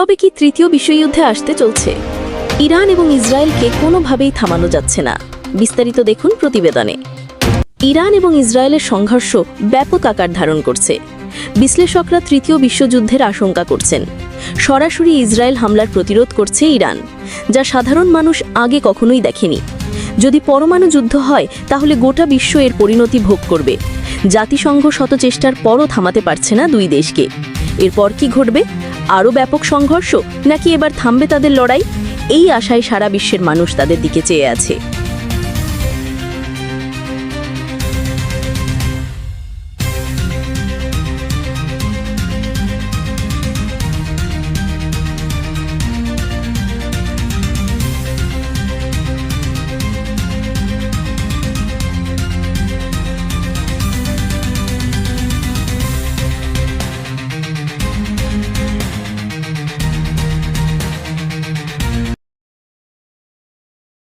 তবে কি তৃতীয় বিশ্বযুদ্ধে আসতে চলছে? ইরান এবং ইসরায়েলকে কোনোভাবেই থামানো যাচ্ছে না। বিস্তারিত দেখুন প্রতিবেদনে। ইরান এবং ইসরায়েলের সংঘর্ষ ব্যাপক আকার ধারণ করছে। বিশ্লেষকরা তৃতীয় বিশ্বযুদ্ধের আশঙ্কা করছেন। সরাসরি ইসরায়েল হামলার প্রতিরোধ করছে ইরান, যা সাধারণ মানুষ আগে কখনোই দেখেনি। যদি পরমাণু যুদ্ধ হয় তাহলে গোটা বিশ্ব এর পরিণতি ভোগ করবে। জাতিসংঘ শত চেষ্টার পরও থামাতে পারছে না দুই দেশকে। এরপর কি ঘটবে? আরও ব্যাপক সংঘর্ষ, নাকি এবার থামবে তাদের লড়াই? এই আশায় সারা বিশ্বের মানুষ তাদের দিকে চেয়ে আছে।